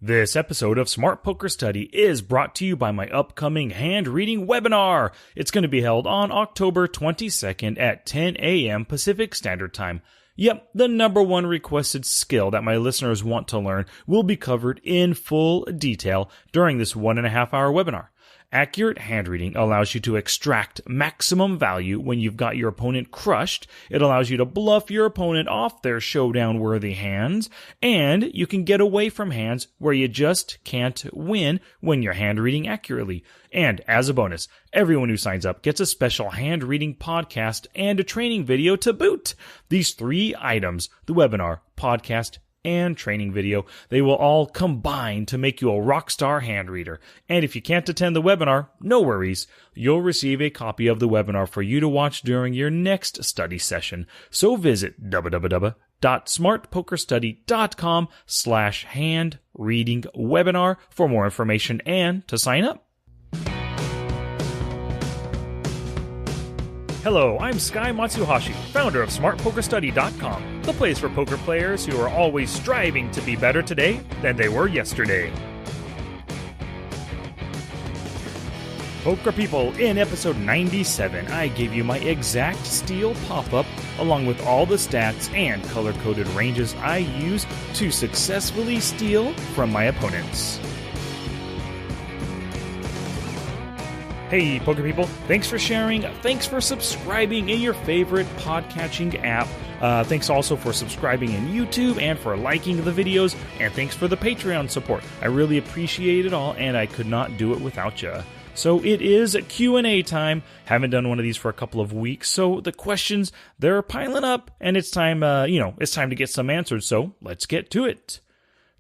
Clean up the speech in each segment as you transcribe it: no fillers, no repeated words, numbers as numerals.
This episode of Smart Poker Study is brought to you by my upcoming hand reading webinar. It's going to be held on October 22nd at 10 a.m. Pacific Standard Time. Yep, the number one requested skill that my listeners want to learn will be covered in full detail during this 1.5-hour webinar. Accurate hand reading allows you to extract maximum value when you've got your opponent crushed. It allows you to bluff your opponent off their showdown-worthy hands, and you can get away from hands where you just can't win when you're hand reading accurately. And as a bonus, everyone who signs up gets a special hand reading podcast and a training video to boot. These 3 items, the webinar, podcast, and training video, they will all combine to make you a rockstar hand reader. And if you can't attend the webinar, no worries. You'll receive a copy of the webinar for you to watch during your next study session. So visit www.smartpokerstudy.com/hand reading webinar for more information and to sign up. Hello, I'm Sky Matsuhashi, founder of SmartPokerStudy.com, the place for poker players who are always striving to be better today than they were yesterday. Poker people, in episode 97, I gave you my exact steel pop-up along with all the stats and color-coded ranges I use to successfully steal from my opponents. Hey, poker people, thanks for sharing, thanks for subscribing in your favorite podcatching app, thanks also for subscribing in YouTube and for liking the videos, and thanks for the Patreon support. I really appreciate it all, and I could not do it without you. So it is Q&A time. Haven't done one of these for a couple of weeks, so the questions, they're piling up, and it's time, it's time to get some answered, so let's get to it.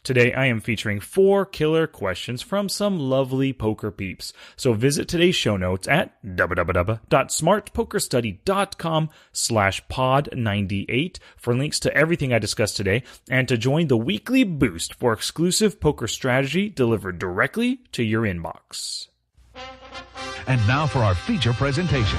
Today, I am featuring 4 killer questions from some lovely poker peeps. So visit today's show notes at www.smartpokerstudy.com/pod98 for links to everything I discussed today and to join the weekly boost for exclusive poker strategy delivered directly to your inbox. And now for our feature presentation.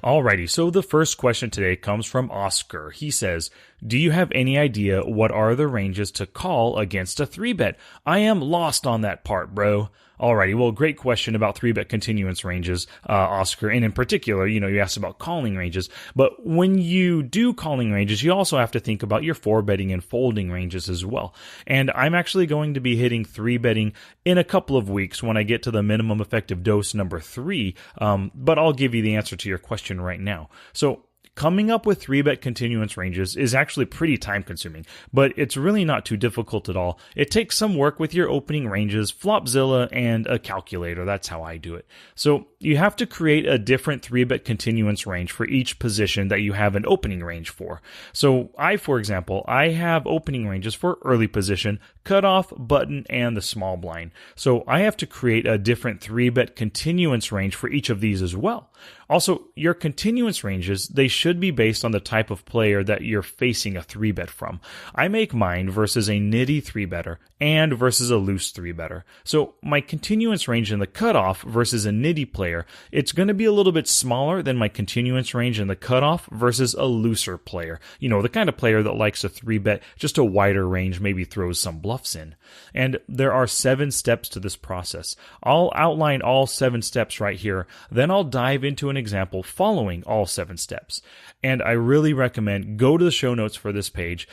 Alrighty, so the first question today comes from Oscar. He says, do you have any idea what are the ranges to call against a 3-bet? I am lost on that part, bro. Alrighty, well, great question about 3-bet continuance ranges, Oscar, and in particular, you asked about calling ranges, but when you do calling ranges, you also have to think about your 4-betting and folding ranges as well. And I'm actually going to be hitting 3-betting in a couple of weeks when I get to the minimum effective dose number 3, but I'll give you the answer to your question right now. So, coming up with 3-bet continuance ranges is actually pretty time-consuming, but it's really not too difficult at all. It takes some work with your opening ranges, Flopzilla, and a calculator. That's how I do it. So you have to create a different 3-bet continuance range for each position that you have an opening range for. So for example, I have opening ranges for early position, cutoff, button, and the small blind. So I have to create a different 3-bet continuance range for each of these as well. Also, your continuance ranges, they should be based on the type of player that you're facing a 3-bet from. I make mine versus a nitty 3-better and versus a loose 3-better. So my continuance range in the cutoff versus a nitty player, it's going to be a little bit smaller than my continuance range in the cutoff versus a looser player. The kind of player that likes a 3-bet, just a wider range, maybe throws some bluffs in. And there are 7 steps to this process. I'll outline all 7 steps right here, then I'll dive into an example following all 7 steps. And I really recommend go to the show notes for this page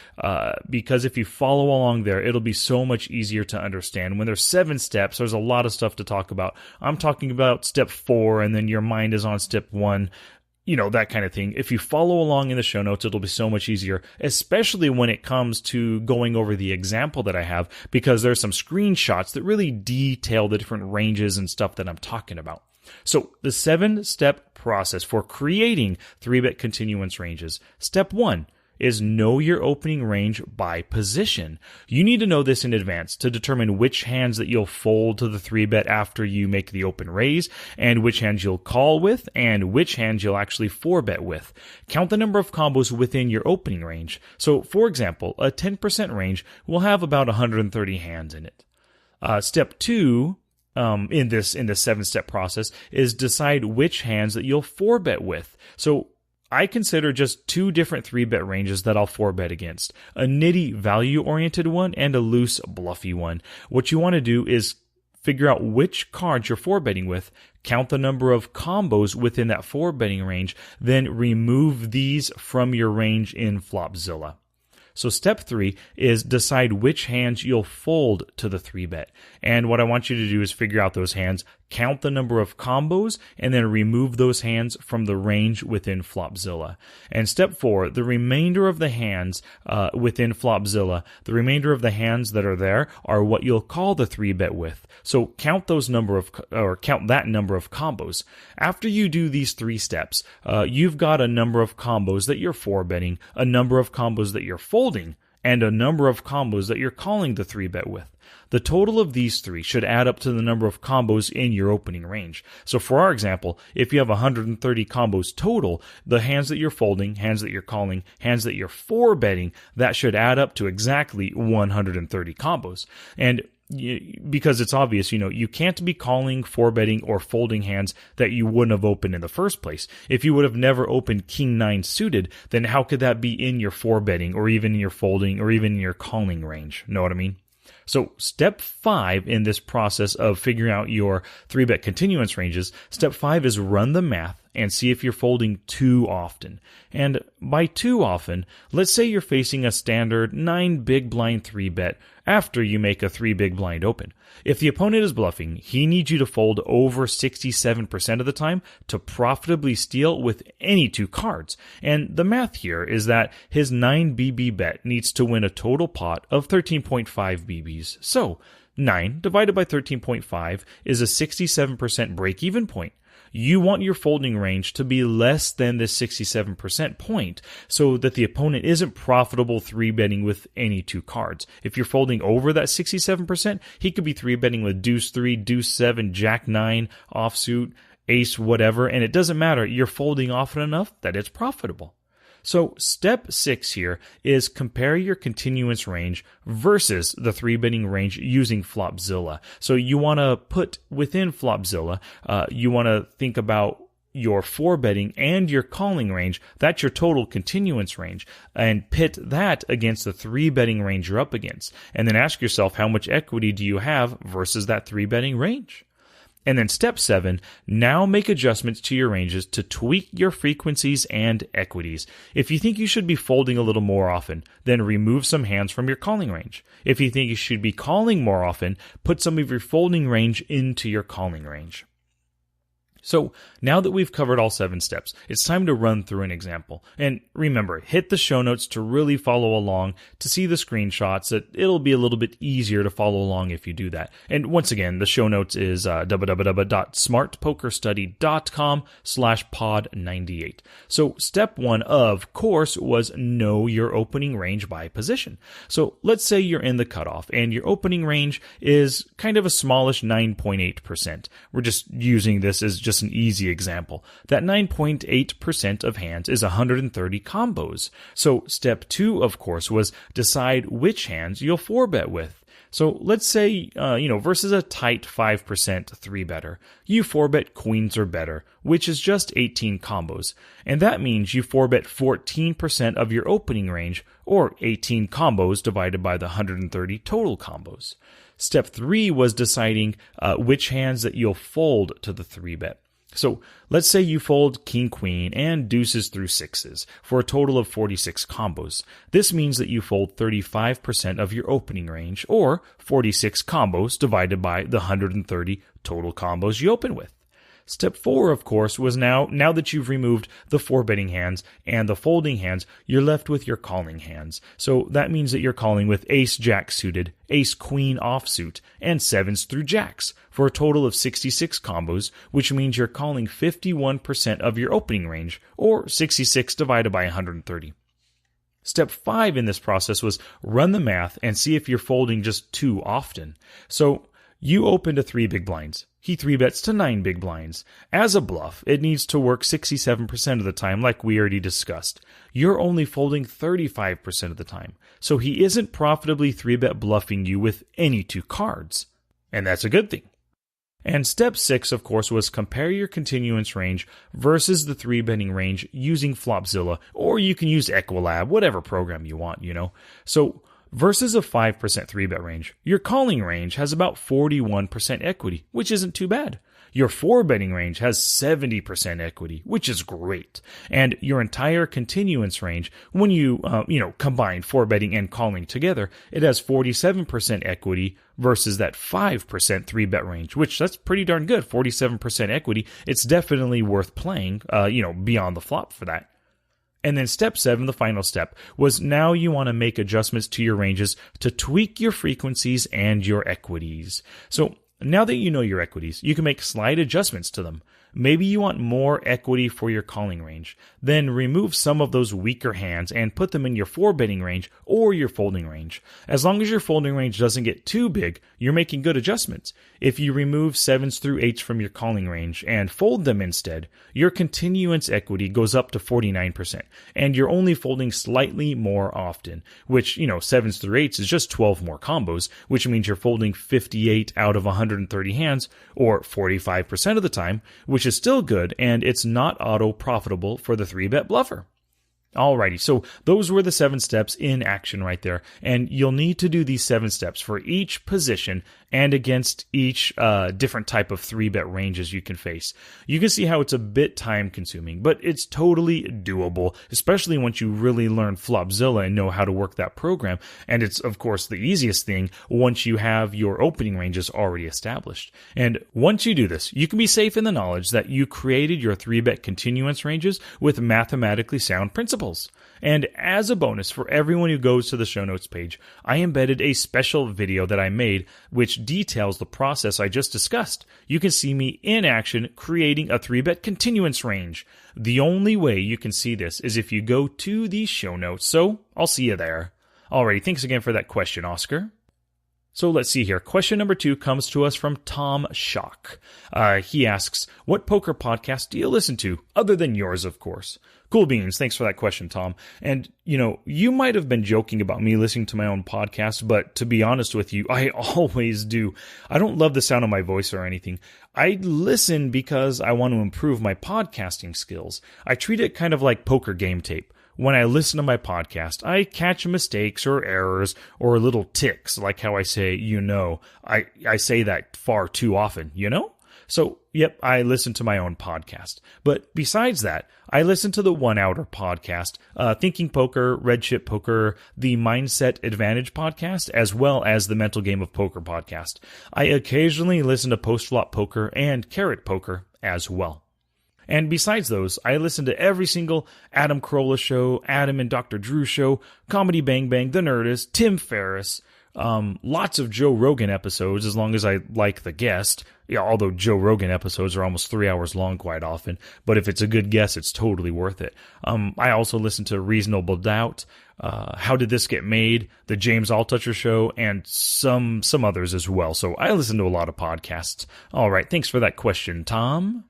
because if you follow along there, it'll be so much easier to understand. When there's 7 steps, there's a lot of stuff to talk about. I'm talking about step 4 and then your mind is on step 1. That kind of thing. If you follow along in the show notes, it'll be so much easier, especially when it comes to going over the example that I have, because there's some screenshots that really detail the different ranges and stuff that I'm talking about. So the 7-step process for creating 3-bet continuance ranges. Step 1 is know your opening range by position. You need to know this in advance to determine which hands that you'll fold to the 3-bet after you make the open raise, and which hands you'll call with, and which hands you'll actually 4-bet with. Count the number of combos within your opening range. So, for example, a 10% range will have about 130 hands in it. Step 2 in this 7-step process is decide which hands that you'll 4-bet with. So I consider just two different 3-bet ranges that I'll 4-bet against. A nitty value-oriented one and a loose bluffy one. What you want to do is figure out which cards you're 4-betting with, count the number of combos within that 4-betting range, then remove these from your range in Flopzilla. So step 3 is decide which hands you'll fold to the 3-bet. And what I want you to do is figure out those hands, count the number of combos, and then remove those hands from the range within Flopzilla. And step 4, the remainder of the hands within Flopzilla, the remainder of the hands that are there are what you'll call the 3-bet with. So count that number of combos. After you do these 3 steps, you've got a number of combos that you're 4-betting, a number of combos that you're folding, and a number of combos that you're calling the 3-bet with. The total of these 3 should add up to the number of combos in your opening range. So for our example, if you have 130 combos total, the hands that you're folding, hands that you're calling, hands that you're 4-betting, that should add up to exactly 130 combos. And because it's obvious, you can't be calling, 4-betting, or folding hands that you wouldn't have opened in the first place. If you would have never opened King 9 suited, then how could that be in your 4-betting, or even in your folding, or even in your calling range? Know what I mean? So step 5 in this process of figuring out your 3-bet continuance ranges, step 5 is run the math and see if you're folding too often. And by too often, let's say you're facing a standard 9 big blind 3-bet after you make a 3 big blind open. If the opponent is bluffing, he needs you to fold over 67% of the time to profitably steal with any 2 cards. And the math here is that his 9 BB bet needs to win a total pot of 13.5 BBs. So 9 divided by 13.5 is a 67% break-even point. You want your folding range to be less than this 67% point so that the opponent isn't profitable 3-betting with any 2 cards. If you're folding over that 67%, he could be 3-betting with deuce 3, deuce 7, jack 9, offsuit, ace, whatever, and it doesn't matter. You're folding often enough that it's profitable. So step 6 here is compare your continuance range versus the 3-betting range using Flopzilla. So you want to put within Flopzilla, you want to think about your 4-betting and your calling range. That's your total continuance range. And pit that against the 3-betting range you're up against. And then ask yourself, how much equity do you have versus that 3-betting range? And then step 7, now make adjustments to your ranges to tweak your frequencies and equities. If you think you should be folding a little more often, then remove some hands from your calling range. If you think you should be calling more often, put some of your folding range into your calling range. So now that we've covered all 7 steps, it's time to run through an example. And remember, hit the show notes to really follow along, to see the screenshots. It'll be a little bit easier to follow along if you do that. And once again, the show notes is www.smartpokerstudy.com/pod98. So step 1, of course, was know your opening range by position. So let's say you're in the cutoff and your opening range is kind of a smallish 9.8%. We're just using this as just an easy example. That 9.8% of hands is 130 combos. So step 2, of course, was decide which hands you'll 4-bet with. So let's say, versus a tight 5% 3-better, you 4-bet queens or better, which is just 18 combos. And that means you 4-bet 14% of your opening range, or 18 combos divided by the 130 total combos. Step 3 was deciding which hands that you'll fold to the 3-bet. So let's say you fold king, queen, and deuces through 6s for a total of 46 combos. This means that you fold 35% of your opening range, or 46 combos divided by the 130 total combos you open with. Step 4, of course, was now that you've removed the 4-betting hands and the folding hands, you're left with your calling hands. So that means that you're calling with ace-jack suited, ace-queen offsuit, and 7s through jacks for a total of 66 combos, which means you're calling 51% of your opening range, or 66 divided by 130. Step 5 in this process was run the math and see if you're folding just too often. So you opened to 3 big blinds. He 3-bets to 9 big blinds. As a bluff, it needs to work 67% of the time, like we already discussed. You're only folding 35% of the time, so he isn't profitably 3-bet bluffing you with any 2 cards. And that's a good thing. And step 6, of course, was compare your continuance range versus the 3-betting range using Flopzilla, or you can use Equilab, whatever program you want, So versus a 5% 3-bet range, your calling range has about 41% equity, which isn't too bad. Your 4-betting range has 70% equity, which is great. And your entire continuance range, when you, combine 4-betting and calling together, it has 47% equity versus that 5% 3-bet range, which that's pretty darn good. 47% equity. It's definitely worth playing, beyond the flop for that. And then step 7, the final step, was now you want to make adjustments to your ranges to tweak your frequencies and your equities. So now that you know your equities, you can make slight adjustments to them. Maybe you want more equity for your calling range. Then remove some of those weaker hands and put them in your 4-betting range or your folding range. As long as your folding range doesn't get too big, you're making good adjustments. If you remove 7s through 8s from your calling range and fold them instead, your continuance equity goes up to 49%, and you're only folding slightly more often, which, 7s through 8s is just 12 more combos, which means you're folding 58 out of 130 hands, or 45% of the time, which is still good, and it's not auto-profitable for the 3-bet bluffer. Alrighty, so those were the 7 steps in action right there, and you'll need to do these 7 steps for each position and against each different type of 3-bet ranges you can face. You can see how it's a bit time-consuming, but it's totally doable, especially once you really learn Flopzilla and know how to work that program, and it's, of course, the easiest thing once you have your opening ranges already established. And once you do this, you can be safe in the knowledge that you created your 3-bet continuance ranges with mathematically sound principles. And as a bonus for everyone who goes to the show notes page, I embedded a special video that I made which details the process I just discussed. You can see me in action creating a 3-bet continuance range. The only way you can see this is if you go to the show notes, so I'll see you there. Alrighty, thanks again for that question, Oscar. So let's see here. Question number 2 comes to us from Tom Schock. He asks, what poker podcast do you listen to, other than yours, of course? Cool beans. Thanks for that question, Tom. And, you might have been joking about me listening to my own podcast, but to be honest with you, I always do. I don't love the sound of my voice or anything. I listen because I want to improve my podcasting skills. I treat it kind of like poker game tape. When I listen to my podcast, I catch mistakes or errors or little ticks, like how I say, I say that far too often, So, yep, I listen to my own podcast. But besides that, I listen to the 1 Outer podcast, Thinking Poker, Red Chip Poker, the Mindset Advantage podcast, as well as the Mental Game of Poker podcast. I occasionally listen to Post-Flop Poker and Carrot Poker as well. And besides those, I listen to every single Adam Carolla show, Adam and Dr. Drew show, Comedy Bang Bang, The Nerdist, Tim Ferriss, lots of Joe Rogan episodes, as long as I like the guest. Yeah, although Joe Rogan episodes are almost 3 hours long quite often. But if it's a good guest, it's totally worth it. I also listen to Reasonable Doubt, How Did This Get Made, The James Altucher Show, and some others as well. So I listen to a lot of podcasts. All right, thanks for that question, Tom.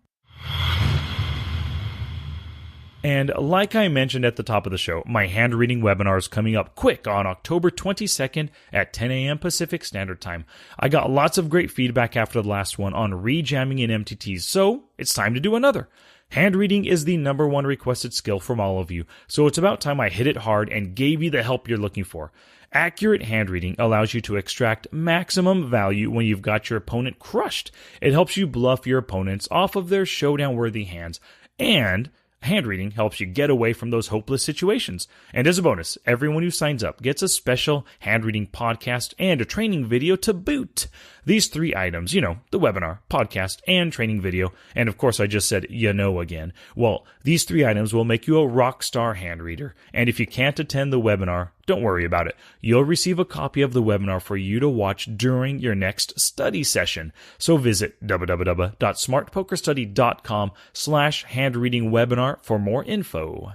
And like I mentioned at the top of the show, my hand reading webinar is coming up quick on October 22nd at 10 a.m. Pacific Standard Time. I got lots of great feedback after the last one on rejamming in MTTs, so it's time to do another. Hand reading is the #1 requested skill from all of you, so it's about time I hit it hard and gave you the help you're looking for. Accurate hand reading allows you to extract maximum value when you've got your opponent crushed. It helps you bluff your opponents off of their showdown-worthy hands, and hand reading helps you get away from those hopeless situations. And as a bonus, everyone who signs up gets a special hand reading podcast and a training video to boot. These 3 items, the webinar, podcast, and training video, and of course I just said again. Well, these 3 items will make you a rock star hand reader. And if you can't attend the webinar, don't worry about it. You'll receive a copy of the webinar for you to watch during your next study session. So visit www.smartpokerstudy.com/handreadingwebinar for more info.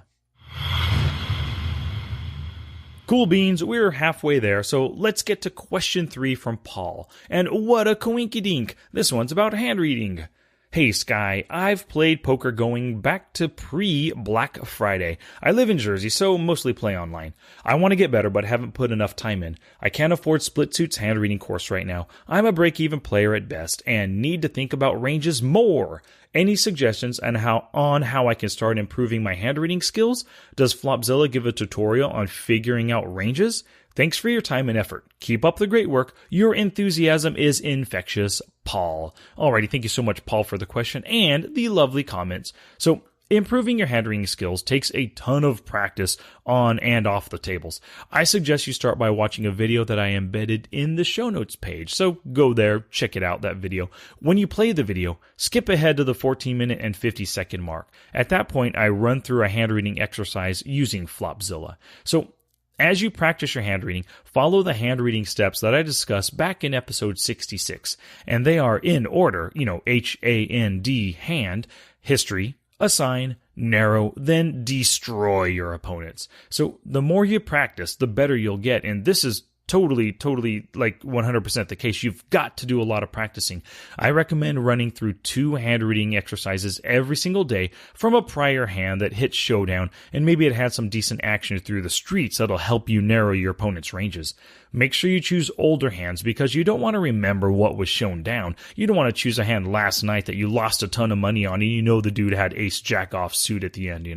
Cool beans, we're halfway there, so let's get to question 3 from Paul. And what a coinkydink! This one's about hand reading. Hey Sky, I've played poker going back to pre-Black Friday. I live in Jersey, so mostly play online. I want to get better, but haven't put enough time in. I can't afford Splitsuit's hand reading course right now. I'm a break-even player at best and need to think about ranges more. Any suggestions on how I can start improving my hand reading skills? Does Flopzilla give a tutorial on figuring out ranges? Thanks for your time and effort. Keep up the great work. Your enthusiasm is infectious, Paul. Alrighty, thank you so much, Paul, for the question and the lovely comments. So, improving your hand reading skills takes a ton of practice on and off the tables. I suggest you start by watching a video that I embedded in the show notes page. So go there, check it out, that video. When you play the video, skip ahead to the 14-minute and 50-second mark. At that point, I run through a hand reading exercise using Flopzilla. So, as you practice your hand reading, follow the hand reading steps that I discussed back in episode 66. And they are in order, H-A-N-D, hand, history, assign, narrow, then destroy your opponents. So the more you practice, the better you'll get. And this is totally like 100% the case. You've got to do a lot of practicing. I recommend running through 2 hand reading exercises every single day from a prior hand that hits showdown, and maybe it had some decent action through the streets that'll help you narrow your opponent's ranges. Make sure you choose older hands because you don't want to remember what was shown down. You don't want to choose a hand last night that you lost a ton of money on and you know the dude had ace jack off suit at the end,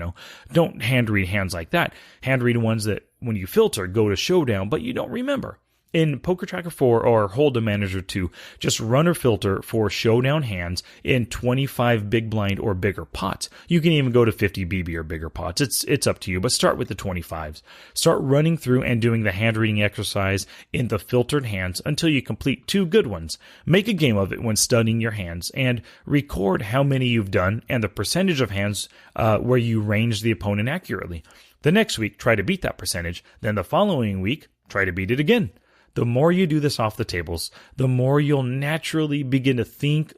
Don't hand read hands like that. Hand read ones that when you filter go to showdown but you don't remember. In Poker Tracker 4 or Hold'em Manager 2, just run or filter for showdown hands in 25 big blind or bigger pots. You can even go to 50 BB or bigger pots. It's up to you, but start with the 25s. Start running through and doing the hand reading exercise in the filtered hands until you complete 2 good ones. Make a game of it when studying your hands and record how many you've done and the percentage of hands where you range the opponent accurately. The next week, try to beat that percentage. Then the following week, try to beat it again. The more you do this off the tables, the more you'll naturally begin to think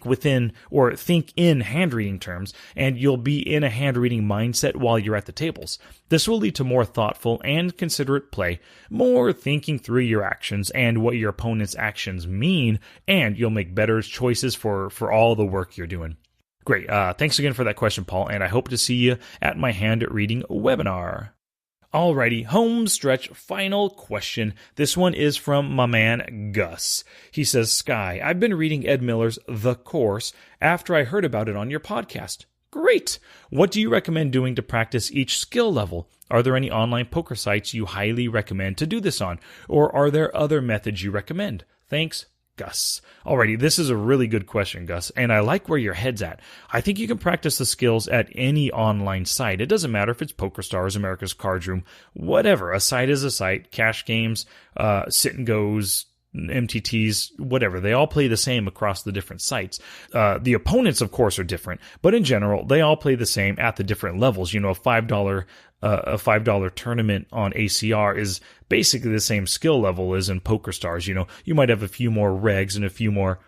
within or think in hand reading terms, and you'll be in a hand reading mindset while you're at the tables. This will lead to more thoughtful and considerate play, more thinking through your actions and what your opponent's actions mean, and you'll make better choices for all the work you're doing. Great. Thanks again for that question, Paul, and I hope to see you at my hand reading webinar. Alrighty, home stretch, final question. This one is from my man, Gus. He says, Sky, I've been reading Ed Miller's The Course after I heard about it on your podcast. Great! What do you recommend doing to practice each skill level? Are there any online poker sites you highly recommend to do this on? Or are there other methods you recommend? Thanks, Gus. Alrighty, this is a really good question, Gus, and I like where your head's at. I think you can practice the skills at any online site. It doesn't matter if it's PokerStars, America's Card Room, whatever. A site is a site. Cash games, sit and goes, MTTs, whatever. They all play the same across the different sites. The opponents, of course, are different, but in general, they all play the same at the different levels. A $5 tournament on ACR is basically the same skill level as in PokerStars. You might have a few more regs and a few more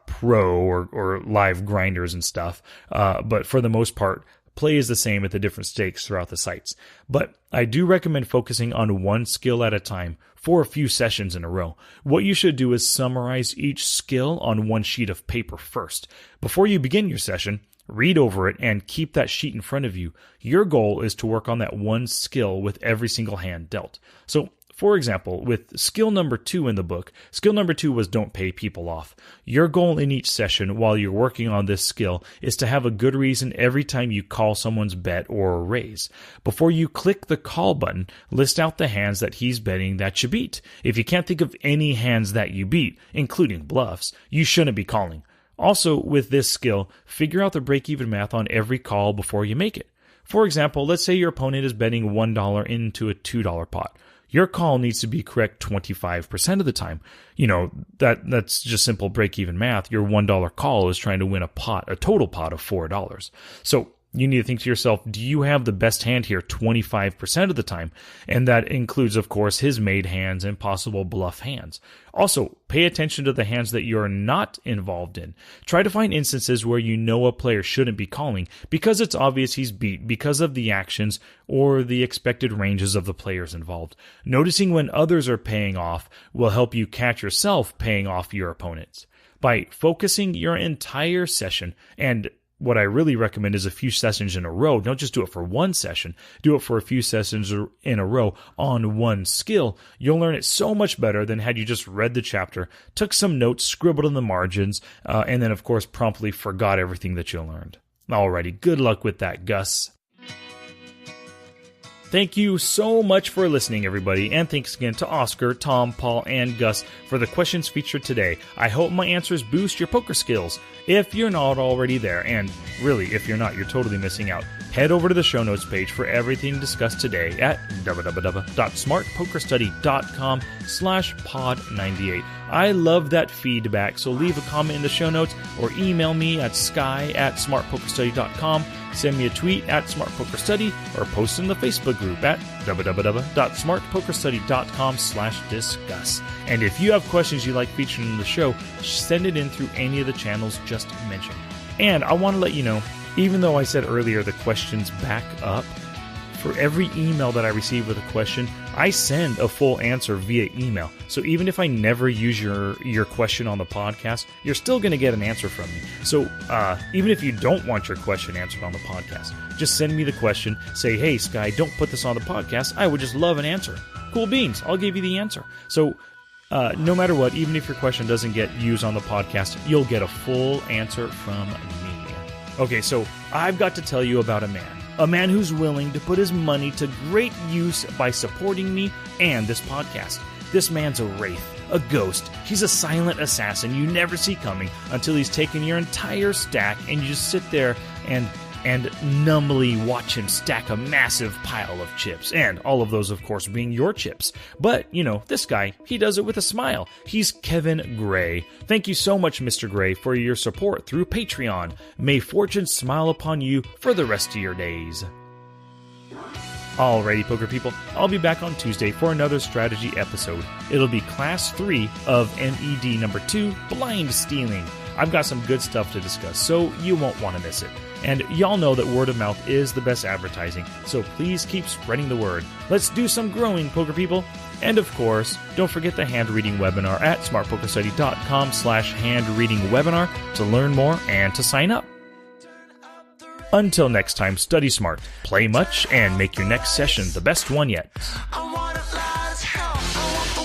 pro or live grinders and stuff, but for the most part, play is the same at the different stakes throughout the sites. But I do recommend focusing on one skill at a time for a few sessions in a row. What you should do is summarize each skill on one sheet of paper first. Before you begin your session, read over it and keep that sheet in front of you. Your goal is to work on that one skill with every single hand dealt. So, for example, with skill number 2 in the book, skill number 2 was don't pay people off. Your goal in each session while you're working on this skill is to have a good reason every time you call someone's bet or raise. Before you click the call button, list out the hands that he's betting that you beat. If you can't think of any hands that you beat, including bluffs, you shouldn't be calling. Also, with this skill, figure out the break-even math on every call before you make it. For example, let's say your opponent is betting $1 into a $2 pot. Your call needs to be correct 25% of the time. That's just simple break-even math. Your $1 call is trying to win a total pot of $4. So you need to think to yourself, do you have the best hand here 25% of the time? And that includes, of course, his made hands and possible bluff hands. Also, pay attention to the hands that you're not involved in. Try to find instances where you know a player shouldn't be calling because it's obvious he's beat because of the actions or the expected ranges of the players involved. Noticing when others are paying off will help you catch yourself paying off your opponents. by focusing your entire session. And what I really recommend is a few sessions in a row. Don't just do it for one session. Do it for a few sessions in a row on one skill. You'll learn it so much better than had you just read the chapter, took some notes, scribbled in the margins, and then, of course, promptly forgot everything that you learned. Alrighty, good luck with that, Gus. Thank you so much for listening, everybody, and thanks again to Oscar, Tom, Paul, and Gus for the questions featured today. I hope my answers boost your poker skills. If you're not already there, and really, if you're not, you're totally missing out, head over to the show notes page for everything discussed today at www.smartpokerstudy.com/pod98. I love that feedback, so leave a comment in the show notes or email me at sky@smartpokerstudy.com. Send me a tweet at smartpokerstudy or post in the Facebook group at www.smartpokerstudy.com/discuss. And if you have questions you'd like featured in the show, send it in through any of the channels just mentioned. And I want to let you know, even though I said earlier the questions back up, for every email that I receive with a question, I send a full answer via email. So even if I never use your question on the podcast, you're still going to get an answer from me. So even if you don't want your question answered on the podcast, just send me the question. Say, hey, Sky, don't put this on the podcast. I would just love an answer. Cool beans. I'll give you the answer. So no matter what, even if your question doesn't get used on the podcast, you'll get a full answer from me. Okay, so I've got to tell you about a man who's willing to put his money to great use by supporting me and this podcast. This man's a wraith, a ghost. He's a silent assassin you never see coming until he's taken your entire stack and you just sit there and numbly watch him stack a massive pile of chips. And all of those, of course, being your chips. But, you know, this guy, he does it with a smile. He's Kevin Gray. Thank you so much, Mr. Gray, for your support through Patreon. May fortune smile upon you for the rest of your days. Alrighty, poker people, I'll be back on Tuesday for another strategy episode. It'll be Class 3 of MED number 2, Blind Stealing. I've got some good stuff to discuss, so you won't want to miss it. And y'all know that word of mouth is the best advertising, so please keep spreading the word. Let's do some growing, poker people. And of course, don't forget the hand reading webinar at smartpokerstudy.com/hand-reading webinar to learn more and to sign up. Until next time, study smart, play much, and make your next session the best one yet. I want it loud as hell. I want the